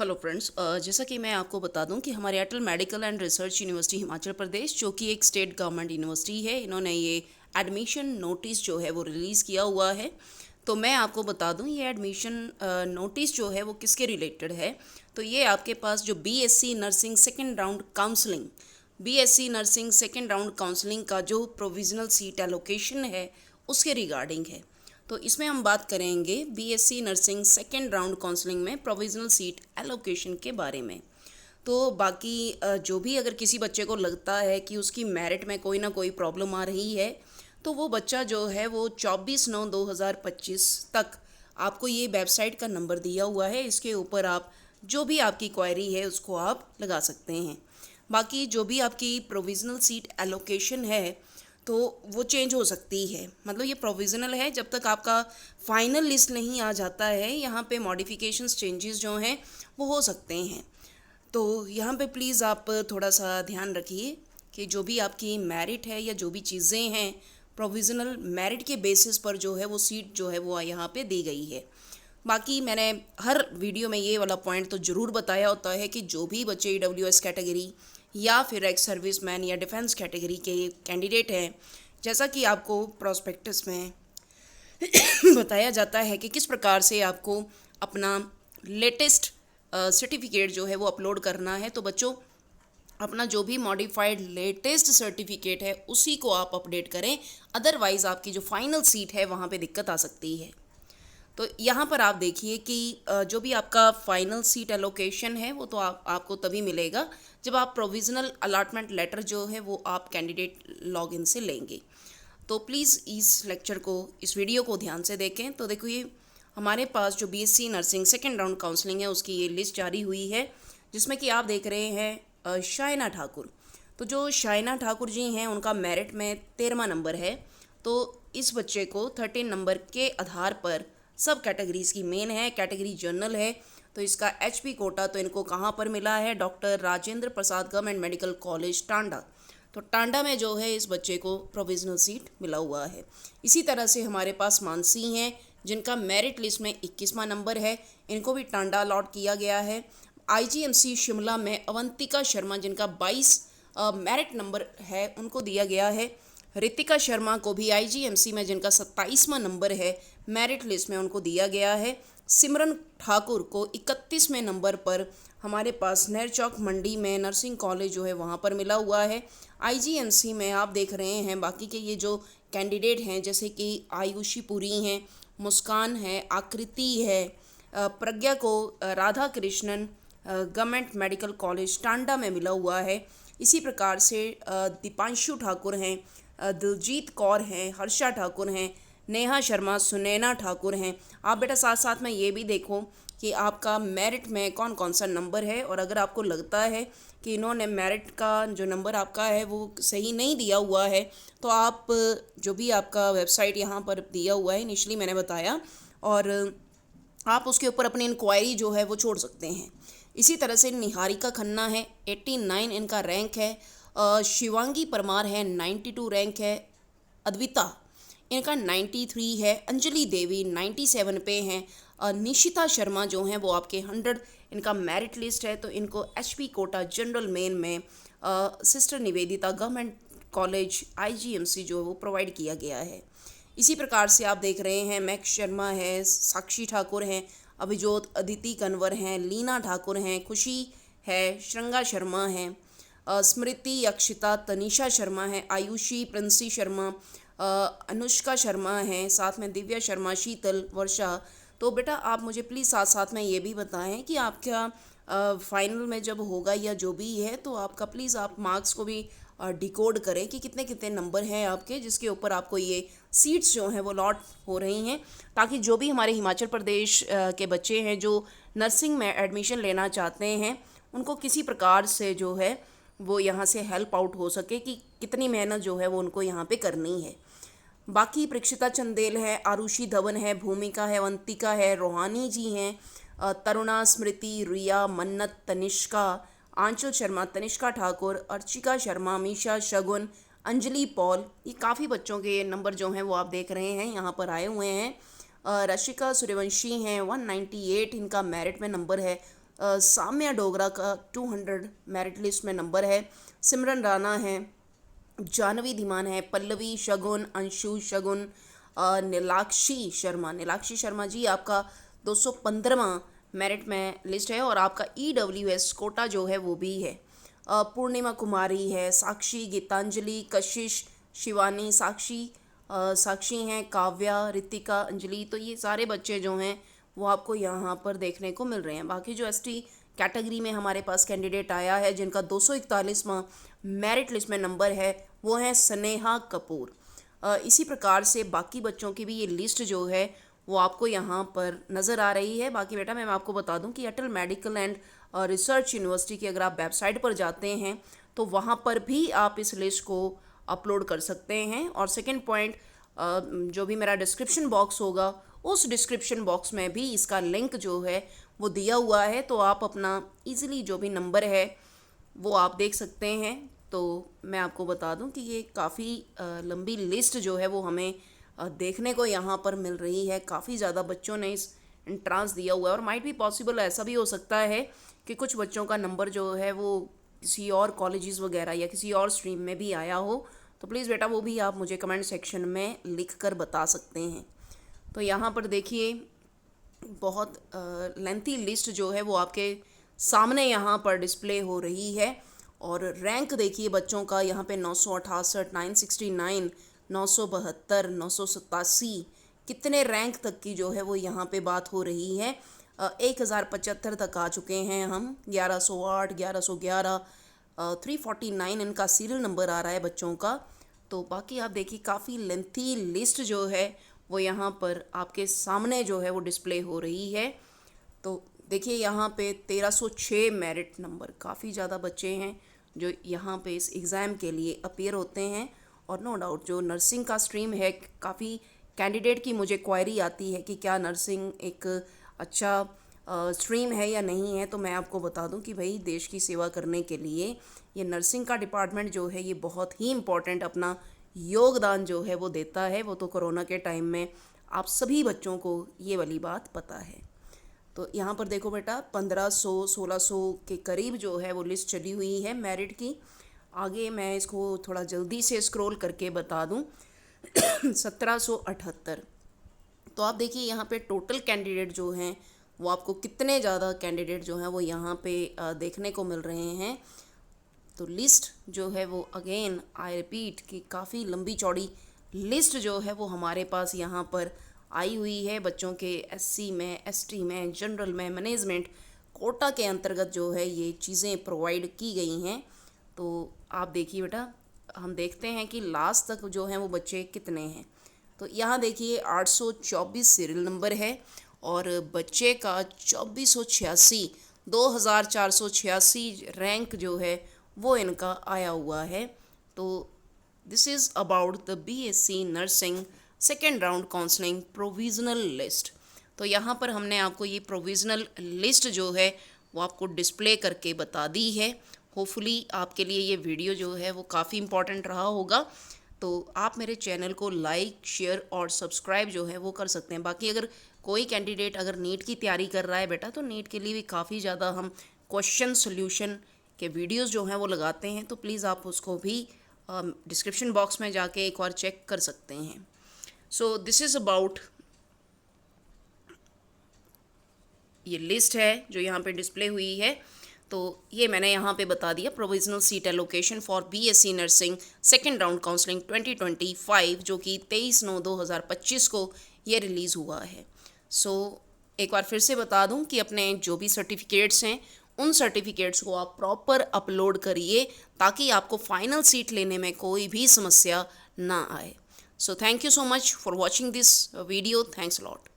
Hello friends, जैसा कि मैं आपको बता दूं कि हमारे Atal medical and research university Himachal Pradesh, जो कि एक स्टेट गवर्नमेंट यूनिवर्सिटी है, इन्होंने ये एडमिशन नोटिस जो है वो रिलीज़ किया हुआ है। तो मैं आपको बता दूं ये एडमिशन नोटिस जो है वो किसके रिलेटेड है। तो ये आपके पास जो BSc nursing second round counselling का जो प्रोविज़नल सीट एलोकेशन है उसके रिगार्डिंग है। तो इसमें हम बात करेंगे BSc nursing second round counselling में प्रोविज़नल सीट एलोकेशन के बारे में। तो बाकी जो भी अगर किसी बच्चे को लगता है कि उसकी मेरिट में कोई ना कोई प्रॉब्लम आ रही है, तो वो बच्चा जो है वो 24/9/2025 तक आपको ये वेबसाइट का नंबर दिया हुआ है, इसके ऊपर आप जो भी आपकी क्वेरी है उसको आप लगा सकते हैं। बाकी जो भी आपकी प्रोविज़नल सीट एलोकेशन है तो वो चेंज हो सकती है, मतलब ये प्रोविज़नल है जब तक आपका फाइनल लिस्ट नहीं आ जाता है। यहाँ पे मॉडिफिकेशंस चेंजेस जो हैं वो हो सकते हैं। तो यहाँ पे प्लीज़ आप थोड़ा सा ध्यान रखिए कि जो भी आपकी मेरिट है या जो भी चीज़ें हैं प्रोविज़नल मेरिट के बेसिस पर जो है वो सीट जो है वो यहाँ पे दी गई है। बाकी मैंने हर वीडियो में ये वाला पॉइंट तो ज़रूर बताया होता है कि जो भी बच्चे ईडब्ल्यूएस कैटेगरी या फिर एक्स सर्विसमैन या डिफेंस कैटेगरी के कैंडिडेट हैं, जैसा कि आपको प्रोस्पेक्टस में बताया जाता है कि किस प्रकार से आपको अपना लेटेस्ट सर्टिफिकेट जो है वो अपलोड करना है। तो बच्चों, अपना जो भी मॉडिफाइड लेटेस्ट सर्टिफिकेट है उसी को आप अपडेट करें, अदरवाइज़ आपकी जो फाइनल सीट है वहाँ पे दिक्कत आ सकती है। तो यहाँ पर आप देखिए कि जो भी आपका फाइनल सीट एलोकेशन है वो तो आपको तभी मिलेगा जब आप प्रोविज़नल अलॉटमेंट लेटर जो है वो आप कैंडिडेट लॉगिन से लेंगे। तो प्लीज़ इस वीडियो को ध्यान से देखें। तो देखो, ये हमारे पास जो BSc nursing second round counselling है उसकी ये लिस्ट जारी हुई है, जिसमें कि आप देख रहे हैं शाइना ठाकुर। तो जो शाइना ठाकुर जी हैं उनका मेरिट में 13वां नंबर है। तो इस बच्चे को 13 नंबर के आधार पर सब कैटेगरीज़ की मेन है, कैटेगरी जनरल है। तो इसका एचपी कोटा तो इनको कहाँ पर मिला है? Doctor Rajendra Prasad government medical college Tanda. तो टांडा में जो है इस बच्चे को प्रोविज़नल सीट मिला हुआ है। इसी तरह से हमारे पास मानसी हैं जिनका मेरिट लिस्ट में 21वां नंबर है, इनको भी टांडा अलॉट किया गया है। आईजीएमसी शिमला में अवंतिका शर्मा जिनका 22 मेरिट नंबर है उनको दिया गया है। रितिका शर्मा को भी आईजीएमसी में जिनका 27वां नंबर है मेरिट लिस्ट में उनको दिया गया है। सिमरन ठाकुर को 31वें नंबर पर हमारे पास नेर चौक मंडी में नर्सिंग कॉलेज जो है वहाँ पर मिला हुआ है। आईजीएमसी में आप देख रहे हैं बाकी के ये जो कैंडिडेट हैं, जैसे कि आयुषी पुरी हैं, मुस्कान है, आकृति है, प्रज्ञा को Radha Krishnan government medical college Tanda में मिला हुआ है। इसी प्रकार से दीपांशु ठाकुर हैं, दिलजीत कौर हैं, हर्षा ठाकुर हैं, नेहा शर्मा, सुनैना ठाकुर हैं। आप बेटा साथ साथ में ये भी देखो कि आपका मेरिट में कौन कौन सा नंबर है, और अगर आपको लगता है कि इन्होंने मेरिट का जो नंबर आपका है वो सही नहीं दिया हुआ है, तो आप जो भी आपका वेबसाइट यहाँ पर दिया हुआ है इनिशियली मैंने बताया, और आप उसके ऊपर अपनी इंक्वायरी जो है वो छोड़ सकते हैं। इसी तरह से निहारिका खन्ना है, 89 इनका रैंक है। शिवांगी परमार है, 92 रैंक है। अद्विता इनका 93 है। अंजलि देवी 97 पे हैं। निशिता शर्मा जो हैं वो आपके 100 इनका मेरिट लिस्ट है, तो इनको एचपी कोटा जनरल मेन में sister Nivedita government college IGMC जो है वो प्रोवाइड किया गया है। इसी प्रकार से आप देख रहे हैं मैक्स शर्मा है, साक्षी ठाकुर हैं, अभिजोत अदिति कन्वर हैं, लीना ठाकुर हैं, खुशी है, श्रृंगा शर्मा हैं, स्मृति, अक्षिता, तनिषा शर्मा है, आयुषी, प्रिंसी शर्मा, अनुष्का शर्मा हैं, साथ में दिव्या शर्मा, शीतल, वर्षा। तो बेटा आप मुझे प्लीज़ साथ साथ में ये भी बताएं कि आपका फाइनल में जब होगा या जो भी है, तो आपका प्लीज़ आप मार्क्स को भी डिकोड करें कि कितने कितने नंबर हैं आपके, जिसके ऊपर आपको ये सीट्स जो हैं वो लॉट हो रही हैं, ताकि जो भी हमारे हिमाचल प्रदेश के बच्चे हैं जो नर्सिंग में एडमिशन लेना चाहते हैं उनको किसी प्रकार से जो है वो यहाँ से हेल्प आउट हो सके कि कितनी मेहनत जो है वो उनको यहाँ पे करनी है। बाकी प्रीक्षिता चंदेल है, आरुषि धवन है, भूमिका है, अवंतिका है, रोहानी जी हैं, तरुणा, स्मृति, रिया, मन्नत, तनिष्का, आंचल शर्मा, तनिष्का ठाकुर, अर्चिका शर्मा, मीशा, शगुन, अंजलि पॉल। ये काफ़ी बच्चों के नंबर जो हैं वो आप देख रहे हैं यहाँ पर आए हुए हैं। रशिका सूर्यवंशी हैं, 198 इनका मेरिट में नंबर है। साम्या डोगरा का 200 मेरिट लिस्ट में नंबर है। सिमरन राणा है, जानवी धीमान है, पल्लवी, शगुन, अंशु, शगुन, नीलाक्षी शर्मा जी आपका 215वां मेरिट में लिस्ट है और आपका EWS कोटा जो है वो भी है। पूर्णिमा कुमारी है, साक्षी, गीतांजलि, कशिश, शिवानी, साक्षी हैं, काव्या, रितिका, अंजलि। तो ये सारे बच्चे जो हैं वो आपको यहाँ पर देखने को मिल रहे हैं। बाकी जो ST कैटेगरी में हमारे पास कैंडिडेट आया है जिनका 241वां मेरिट लिस्ट में नंबर है वो हैं स्नेहा कपूर। इसी प्रकार से बाकी बच्चों की भी ये लिस्ट जो है वो आपको यहाँ पर नज़र आ रही है। बाकी बेटा मैं आपको बता दूं कि अटल मेडिकल एंड रिसर्च यूनिवर्सिटी की अगर आप वेबसाइट पर जाते हैं तो वहाँ पर भी आप इस लिस्ट को अपलोड कर सकते हैं। और सेकंड पॉइंट, जो भी मेरा डिस्क्रिप्शन बॉक्स होगा उस डिस्क्रिप्शन बॉक्स में भी इसका लिंक जो है वो दिया हुआ है, तो आप अपना इजीली जो भी नंबर है वो आप देख सकते हैं। तो मैं आपको बता दूं कि ये काफ़ी लंबी लिस्ट जो है वो हमें देखने को यहाँ पर मिल रही है। काफ़ी ज़्यादा बच्चों ने इस एंट्रांस दिया हुआ है और माइट भी पॉसिबल ऐसा भी हो सकता है कि कुछ बच्चों का नंबर जो है वो किसी और कॉलेजेस वगैरह या किसी और स्ट्रीम में भी आया हो। तो प्लीज़ बेटा वो भी आप मुझे कमेंट सेक्शन में लिख कर बता सकते हैं। तो यहाँ पर देखिए बहुत लेंथी लिस्ट जो है वो आपके सामने यहाँ पर डिस्प्ले हो रही है। और रैंक देखिए बच्चों का यहाँ पे 968, 969, 972, 987, कितने रैंक तक की जो है वो यहाँ पे बात हो रही है। 1075 तक आ चुके हैं हम, 1108, 1111, 349 इनका सीरियल नंबर आ रहा है बच्चों का। तो बाकी आप देखिए काफ़ी लेंथी लिस्ट जो है वो यहाँ पर आपके सामने जो है वो डिस्प्ले हो रही है। तो देखिए यहाँ पे 1306 मेरिट नंबर, काफ़ी ज़्यादा बच्चे हैं जो यहाँ पे इस एग्ज़ाम के लिए अपीयर होते हैं। और नो डाउट जो नर्सिंग का स्ट्रीम है, काफ़ी कैंडिडेट की मुझे क्वायरी आती है कि क्या नर्सिंग एक अच्छा स्ट्रीम है या नहीं है। तो मैं आपको बता दूं कि भाई देश की सेवा करने के लिए ये नर्सिंग का डिपार्टमेंट जो है ये बहुत ही इम्पॉर्टेंट अपना योगदान जो है वो देता है। वो तो कोरोना के टाइम में आप सभी बच्चों को ये वाली बात पता है। तो यहाँ पर देखो बेटा 1500-1600 के करीब जो है वो लिस्ट चली हुई है मेरिट की। आगे मैं इसको थोड़ा जल्दी से स्क्रॉल करके बता दूं 1778। तो आप देखिए यहाँ पे टोटल कैंडिडेट जो हैं वो आपको कितने ज़्यादा कैंडिडेट जो हैं वो यहाँ पे देखने को मिल रहे हैं। तो लिस्ट जो है वो अगेन आई रिपीट कि काफ़ी लंबी चौड़ी लिस्ट जो है वो हमारे पास यहाँ पर आई हुई है। बच्चों के SC में, ST में, जनरल में, मैनेजमेंट कोटा के अंतर्गत जो है ये चीज़ें प्रोवाइड की गई हैं। तो आप देखिए बेटा हम देखते हैं कि लास्ट तक जो हैं वो बच्चे कितने हैं। तो यहाँ देखिए 824 सीरियल नंबर है और बच्चे का 2486, 2486 रैंक जो है वो इनका आया हुआ है। तो this is about the BSc nursing second round counselling provisional list. तो यहाँ पर हमने आपको ये प्रोविज़नल लिस्ट जो है वो आपको डिस्प्ले करके बता दी है। होपफुली आपके लिए ये वीडियो जो है वो काफ़ी इम्पॉर्टेंट रहा होगा। तो आप मेरे चैनल को लाइक, शेयर और सब्सक्राइब जो है वो कर सकते हैं। बाकी अगर कोई कैंडिडेट अगर नीट की तैयारी कर रहा है बेटा तो नीट के लिए भी काफ़ी ज़्यादा हम क्वेश्चन सोल्यूशन के वीडियोस जो हैं वो लगाते हैं। तो प्लीज़ आप उसको भी डिस्क्रिप्शन बॉक्स में जाके एक बार चेक कर सकते हैं। सो दिस इज़ अबाउट ये लिस्ट है जो यहाँ पे डिस्प्ले हुई है। तो ये मैंने यहाँ पे बता दिया provisional seat allocation for BSc nursing second round counselling 2025 जो कि 23/9/2025 को ये रिलीज़ हुआ है। सो एक बार फिर से बता दूं कि अपने जो भी सर्टिफिकेट्स हैं उन सर्टिफिकेट्स को आप प्रॉपर अपलोड करिए ताकि आपको फाइनल सीट लेने में कोई भी समस्या ना आए। So thank you so much for watching this video. Thanks a lot.